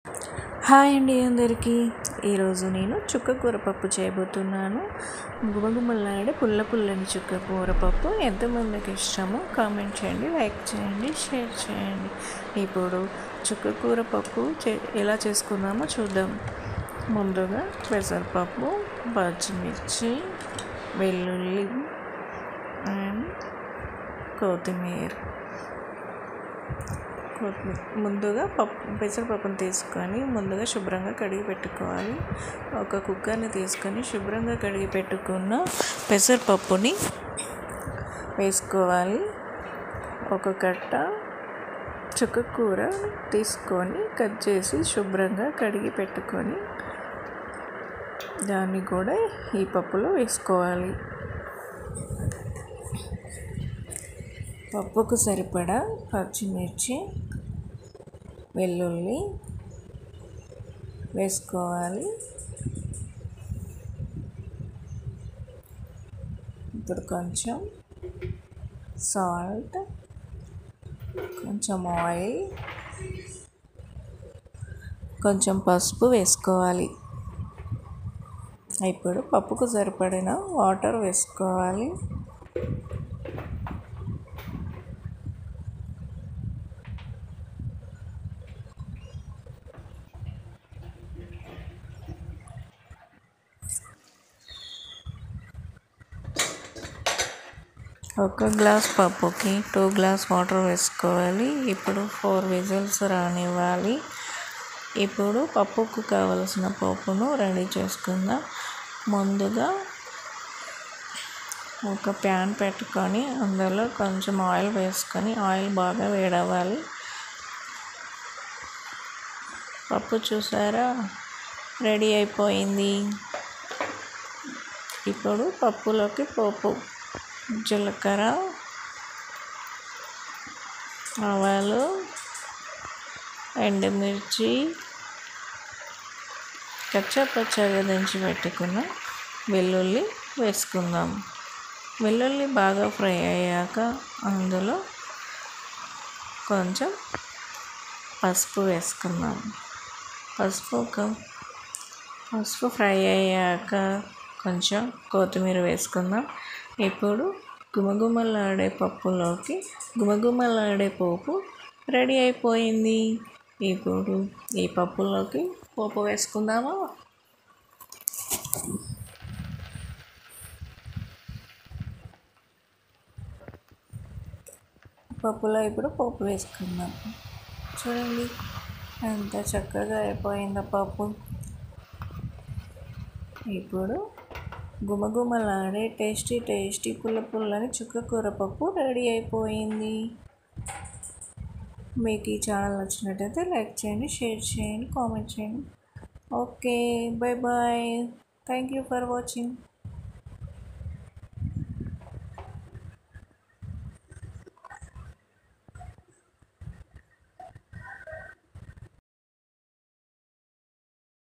Hi అండి అందరికీ. ఈరోజు నేను చుక్క కూర పప్పు చేయబోతున్నాను. గుమగుమలాడే పుల్ల పుల్లని చుక్క కూర పప్పు ఎంతమందికి ఇష్టమో కామెంట్ చేయండి, లైక్ చేయండి, షేర్ చేయండి. ఇప్పుడు చుక్క కూర పప్పు ఎలా చేసుకుందామో చూద్దాం. ముందుగా పెసరపప్పు, పచ్చిమిర్చి, వెల్లుల్లి అండ్ కొత్తిమీర. ముందుగా పెసరపప్పును తీసుకొని ముందుగా శుభ్రంగా కడిగి పెట్టుకోవాలి. ఒక కుక్కర్ని తీసుకొని శుభ్రంగా కడిగి పెట్టుకున్న పెసరపప్పుని వేసుకోవాలి. ఒక కట్ట చుక్క కూర తీసుకొని కట్ చేసి శుభ్రంగా కడిగి పెట్టుకొని దాన్ని కూడా ఈ పప్పులో వేసుకోవాలి. పప్పుకు సరిపడా పచ్చిమిర్చి, వెల్లుల్లి వేసుకోవాలి. ఇప్పుడు కొంచెం సాల్ట్, కొంచెం ఆయిల్, కొంచెం పసుపు వేసుకోవాలి. ఇప్పుడు పప్పుకు సరిపడిన వాటర్ వేసుకోవాలి. ఒక గ్లాస్ పప్పుకి 2 గ్లాస్ వాటర్ వేసుకోవాలి. ఇప్పుడు 4 విజిల్స్ రానివ్వాలి. ఇప్పుడు పప్పుకు కావలసిన పప్పును రెడీ చేసుకుందాం. ముందుగా ఒక ప్యాన్ పెట్టుకొని అందులో కొంచెం ఆయిల్ వేసుకొని ఆయిల్ బాగా వేడవ్వాలి. పప్పు చూసారా, రెడీ అయిపోయింది. ఇప్పుడు పప్పులోకి పోపు జీలకర్ర, ఆవాలు, ఎండుమిర్చి, కచ్చాపచ్చాగా దంచి పెట్టుకున్న వెల్లుల్లి వేసుకుందాం. వెల్లుల్లి బాగా ఫ్రై అయ్యాక అందులో కొంచెం పసుపు వేసుకుందాం. పసుపు ఫ్రై అయ్యాక కొంచెం కొత్తిమీర వేసుకుందాం. ఇప్పుడు గుమగుమలాడే గుమగుమలాడే పోపు రెడీ అయిపోయింది. ఇప్పుడు ఈ పప్పులోకి పోపు వేసుకుందామా? పప్పులో ఇప్పుడు పోపు వేసుకుందాం. చూడండి ఎంత చక్కగా అయిపోయిందో పప్పు. ఇప్పుడు గుమగుమలాడే టేస్టీ పుల్ల పుల్లని చుక్క కూర పప్పు రెడీ అయిపోయింది. మీకు ఈ ఛానల్ నచ్చినట్టయితే లైక్ చేయండి, షేర్ చేయండి, కామెంట్ చేయండి. Okay, bye. Thank you for watching.